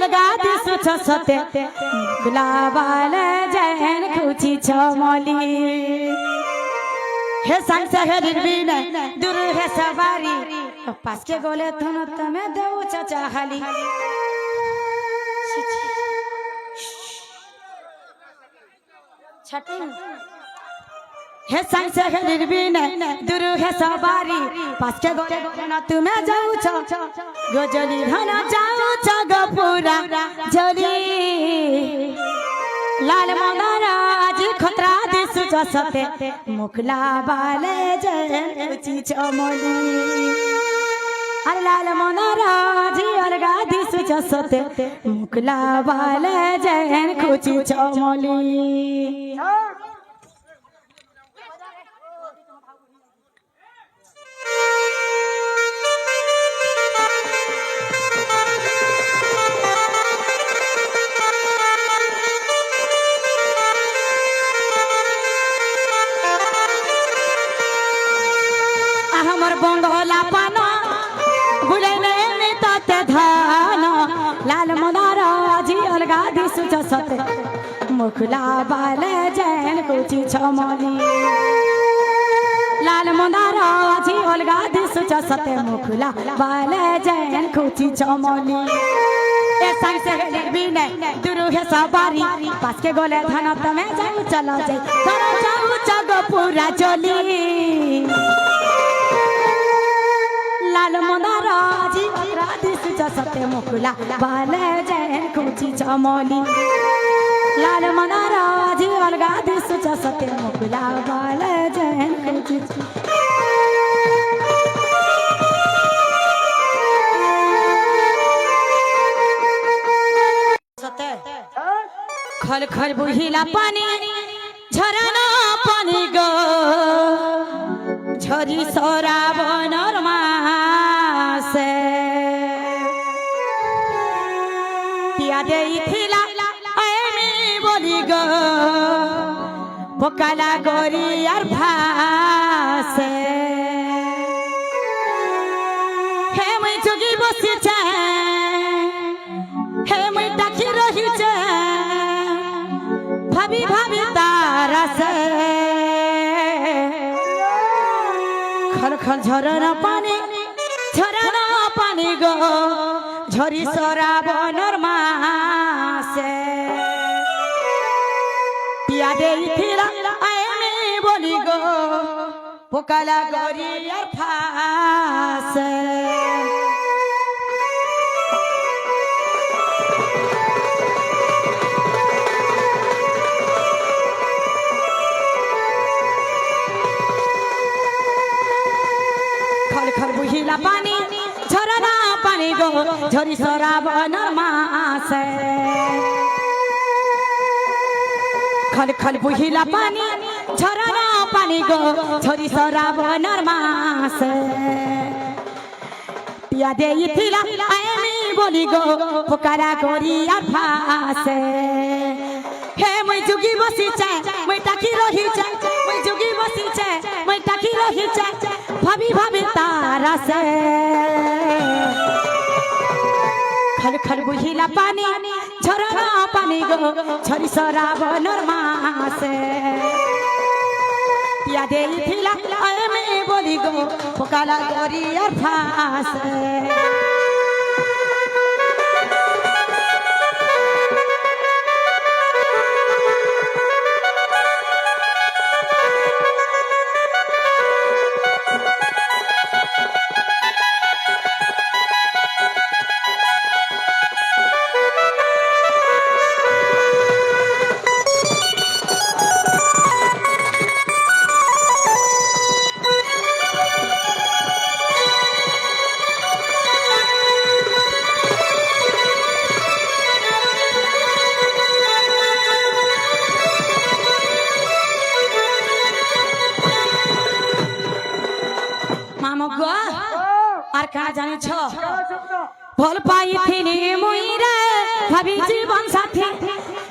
अलगा दिसु छ सते गुलाबाल जैन खुची छ मली हे सांसे हे निर्विन दूर हे सवारी पास के गोले थन तमे देउ चाचा खाली छठी हे सांसे हे निर्विन दूर हे सवारी पास के गोले थन तमे जाउ छ गजली धन जाउ छ गपुरा जली लाल मंगराज खतरा दिसु छ सते मुखला बाले जची चमली अरे लाल मंगराज अलगा दिसु छ सते मुखला बाले जैन खुची चमली हमर बंगला पाना गुले में तते धान लाल मंदाराजी अलगा दिसु छ सते मुखला बाले जैन कुची छमली लाल मंदाराजी अलगा दिसु छ सते मुखला बाले जैन कुची छमली ए संग से बिने दुरु है सवारी पास के गोले धन तमे जाऊ चला जाई तर जाऊ जग पूरा चली लाल मंदाराजी दिसु छ सते मुखला बाले जैन खुची चमली लाल मंदाराजी अलगा दिसु छ सते मुखला बाले जैन खुची सते खल खल बुहिला पानी झरना पानी गो झरी सोरा बनर मासे पिया देई थिला एमी बोली गो बोकाला गोरी यार भासे हे मैं जोगी बसी छे हे मैं डाकी रही छे भाभी भाभी तारा से खल खल झरना पानी गो झरी सोरा बनर मासे पिया देई थिला एमी बोली गो पोकाला गोरी यार फासे खल खल बुहिला पानी झरना पानी गो झरी सोरा बनर मासे खल खल बुहिला पानी झरना पानी गो झरी सोरा बनर मासे पिया देई थिला एमी बोली गो पोकारा गोरी यार फासे हे मैं जुगी बसी छे मैं टाकी रही छे मैं जुगी बसी छे मैं टाकी रही छे भाभी भाभी तारा से खल खल बुहिला पानी झरना पानी गो झरी सोरा बनर मासे पिया देई थिला एमी बोली गो पोकाला गोरी यार फासे আর কা জানিছ ভল পাইথিনি মুই রে ভাবি জীবন সাথী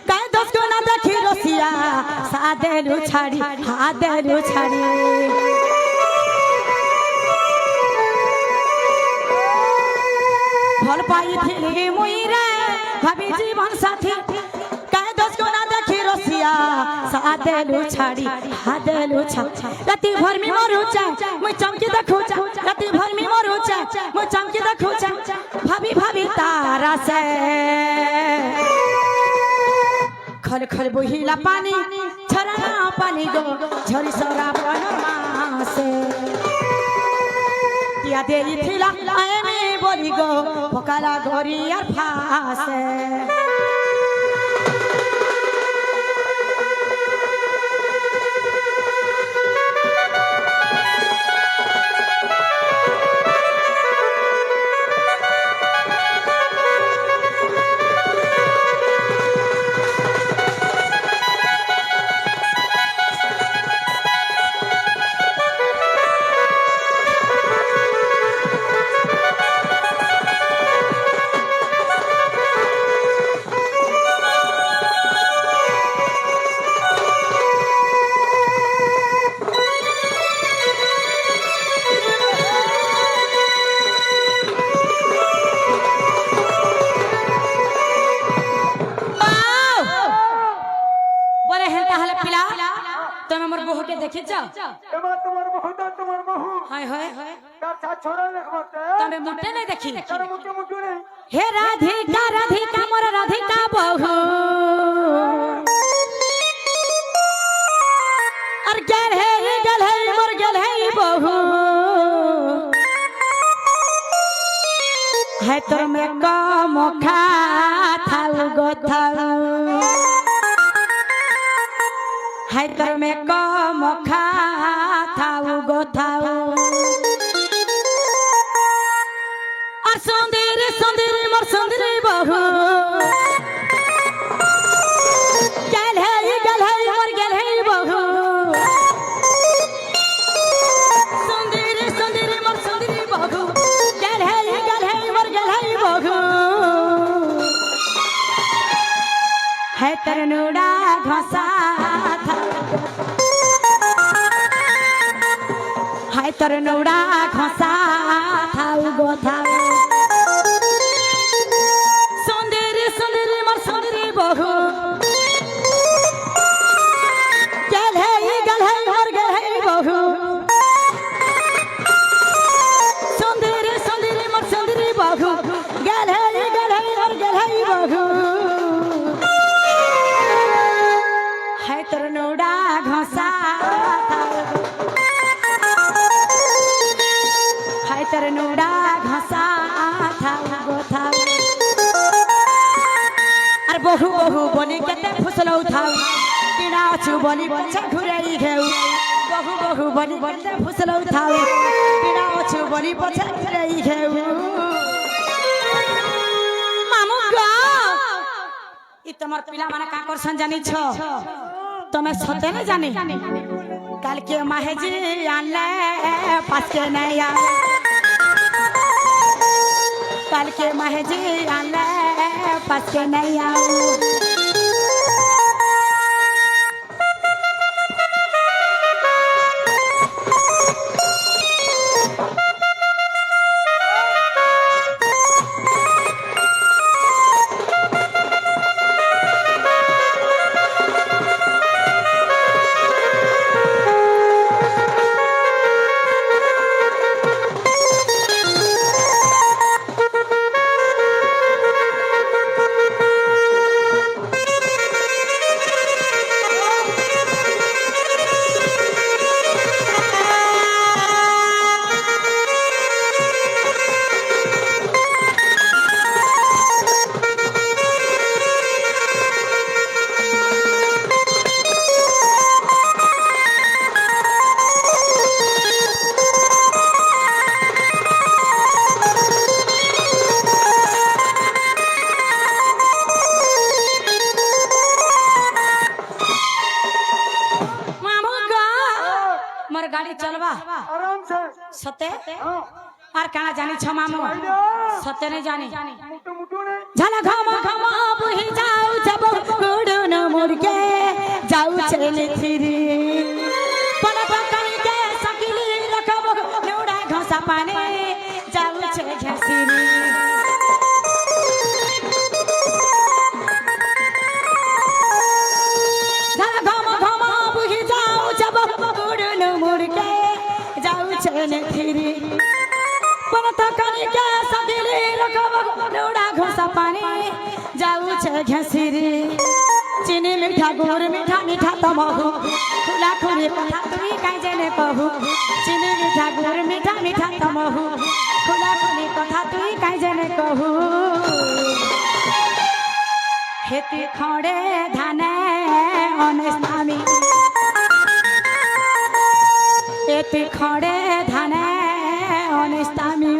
কাই দশ কোনা দেখি রসিয়া সাদেরু ছাড়ি হাদেরু ছাড়ি ভল পাই পাইছিলি মুই রে ভাবি জীবন সাথী কায় দোষ কোনা দেখি রসিয়া সাদেলু ছাড়ি হাদেলু ছাড়ি রাতি ভর মি মরুচা মুই চমকি দেখুচা রাতি ভর মি মরুচা মুই চমকি দেখুচা ভাবি ভাবি তারা সে खल खल बहिला पानी झरना पानी गो झरी सरा बनमासे किया देई थिला आए में बोली गो फकाला गोरी यार फासे तुम हमर बहू के देखि जा एमा तुम्हार बहू त तुम्हार बहू हाय हाय तार साथ छोरा देखबते तमे मुटे नहीं देखि तार मुटे मुटे नहीं हे राधिका राधिका मोर राधिका बहू और गल है मोर गल है बहू है तोर में कम खा थाउ गो थाउ है तर में कम खा थाउ गो थाउ और सुंदर सुंदर मोर सुंदर बहू गल है मोर गल है बहू सुंदर सुंदर मोर सुंदर बहू गल है मोर गल है बहू है तर नुड़ा घसा हाय तर नौड़ा घसा थाउ गो थाउ सुंदरी सुंदरी मोर सुंदरी बहू गल है मोर गल है बहू सुंदरी सुंदरी मोर सुंदरी बहू गल है मोर गल है बहू हाय तर नौड़ा घसा तर नौड़ा घसा थाउ गो थाउ अरे बहू बहू बोली केते फुसलौ थाउ बिना छु बोली पछा घुराई घेउ बहू बहू बोली केते फुसलौ थाउ बिना छु बोली पछा घुराई घेउ मामू गो ई तमर पिला माने का करसन जानि छ तमे सते न जानि काल के माहेजी आनले पास के नया काल के महजी आले पास के नहीं आऊ गाड़ी चलवा आराम से सते और कहाँ जानी छ मामू सते नहीं जानी मुटु मुटु नहीं झाला घमा घमा बुही जाऊ जब गुडु न मुर्गे जाऊ चले फिरी पन पकड़ी के सकिली रखब नेउडा घसा पानी जाऊ चले घसीरी রুড়া ঘোষা পানি যাউছে ঘেঁসিরি চিনি মিঠা গুড় মিঠা মিঠা তমহু খুলা খুলি কথা তুমি কাই জেনে কহু চিনি মিঠা গুড় মিঠা মিঠা তমহু খুলা খুলি কথা তুই কাই জেনে কহু হেতি খড়ে ধানে অনেস্তামি এতি খড়ে ধানে অনেস্তামি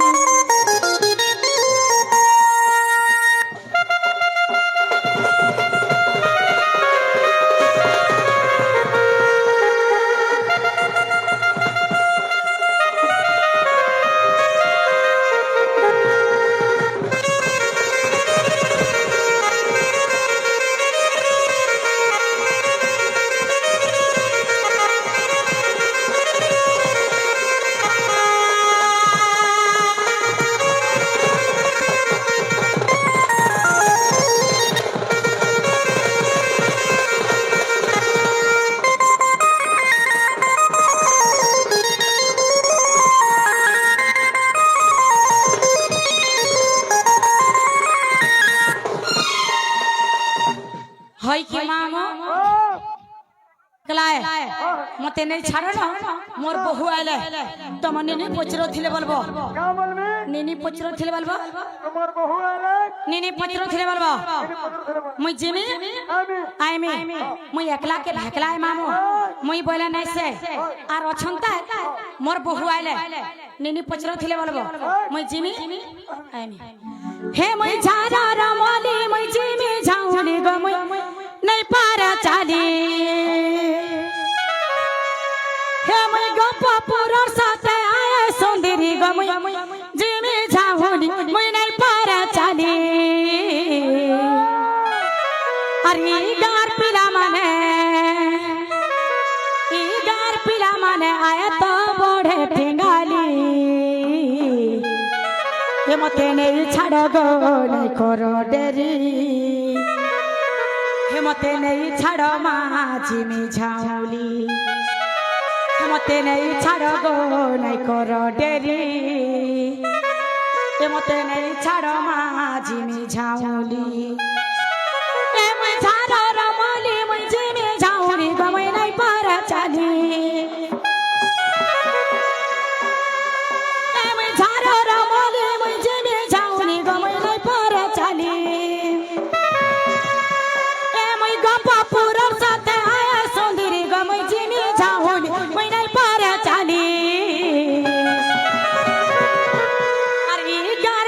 হয় কি মামো কলায় মতে নেই ছাড়ো না মোর বহু আইলে তোমার নিনি পচরো থিলে বলবো क्या बोलबे নিনি পচরো থিলে বলবো তোমার বহু আলে নিনি পচরো থিলে বলবো মুই জিমি আইমি মুই একলা কে ভেকলাই মামো মুই বলে নাই সে আর অছন্তা মোর বহু আইলে নিনি পচরো থিলে বলবো মুই জিমি আইমি হে মুই ঝারা রামলি মুই জিমি ঝাউনি গো মুই নাই পারা চালি হে মুই গোপপুরর সাথে আয় সুন্দরী গো মুই জিমি ঝাউনি মুই নাই পারা চালি আর ই গার পিলা মানে আয় তো বড়ে ঠেঙ্গালি হে মতে নেই ছাড় গো নাই করো দেরি হে মতে নেই ছাড় মা জিমি ঝাউলি হে মতে নেই ছাড় গো নাই করো দেরি হে মতে নেই ছাড় মা জিমি ঝাউলি এ মুই ছাড় রমলি মুই জিমি ঝাউলি গো মুই নাই পারা চালি এ মুই ছাড় রমলি মুই জিমি ঝাউলি গো মুই নাই পারা চালি এ মুই গোপপুরর সাথে আয় সুন্দরী গো মুই জিমি ঝাউলি মুই নাই পারা চালি আর ই গার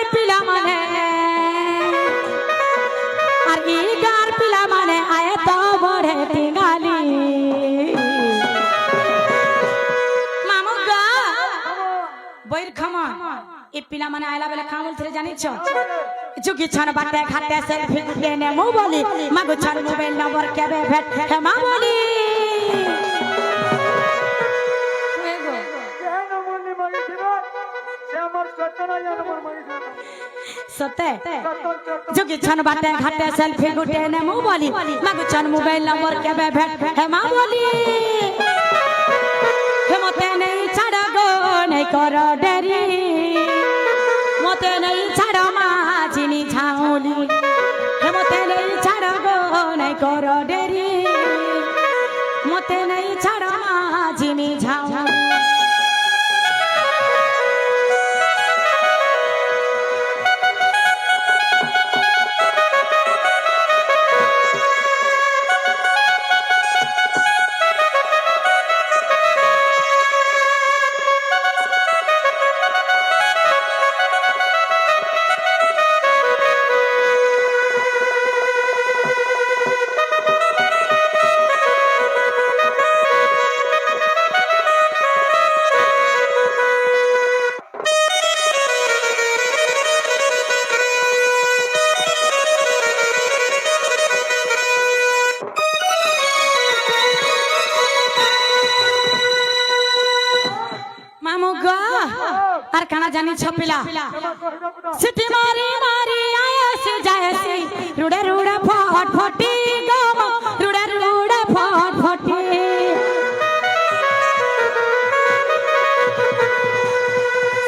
পিলা মানে আয় তো বড়ে টিঙ্গালি মামু গা বইর খামা এ পিলা মানে আইলা বেলা খামল থরে জানিছ যুগি ছন বাটে ঘাটে সেলফি দেনে মু বলি মাগু ছন মোবাইল নম্বর কেবে ভেট হে মা বলি কেন মনি মাগিছিল সে আমার সত্যনা নম্বর মাগিছিল সতে সত্তর যুগি ছন বাটে ঘাটে সেলফি গুটে নে মু বলি মাগু ছন মোবাইল নম্বর কেবে ভেট হে মা বলি হে মতে নেই ছাড় গো নাই কর দেরি মতে নেই ছাড় মা জিনি ঝাউলি হে মতে নেই ছাড় গো নাই কর দেরি মতে নেই ছাড় মা জিনি ঝাউলি আর কানা জানি ছপিলা সিটি মারি মারি আয়াসে যায়সে রুড়ে রুড়ে ফট ফটি গম রুড়ে রুড়ে ফট ফটি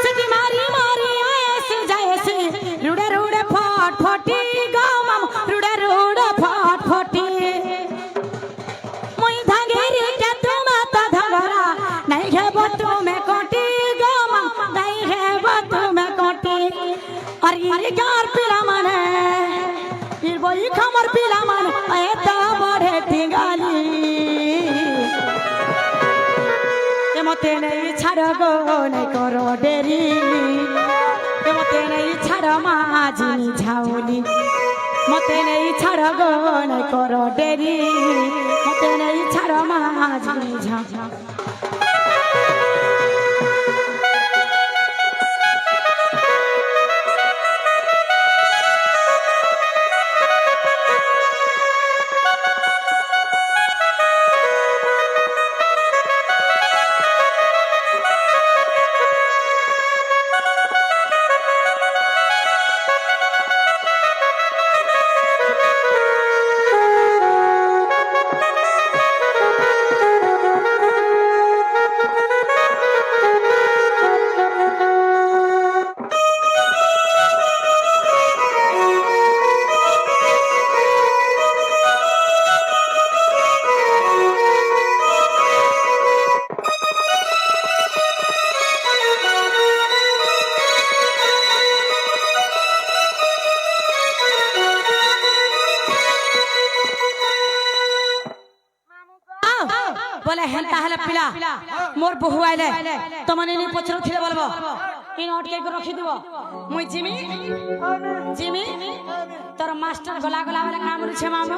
সিটি মারি মারি আয়াসে যায়সে রুড়ে রুড়ে फटफटी गो मामा रुड़ा रुड़ा फटफटी मुई धांगेरी के तुम तो धगरा नहीं घेब तुम्हें कोटी गो मामा नहीं घेब तुम्हें कोटी और ये गार पिला माने फिर वही खमर पिला माने ऐता बड़े तिंगाली ये मते नहीं छाड़ गो नहीं करो डेरी ये मते नहीं छाड़ माझी झाउली मते नहीं छाड़ गो नहीं करो डेरी मते नहीं छाड़ माझी झाउली बोले हेंता हले पिला मोर बहु आइले तमने नि पछरो थिले बोलबो इन अटके को रखि दिबो मुई जिमी तोर मास्टर गला गला वाला काम रे छे मामो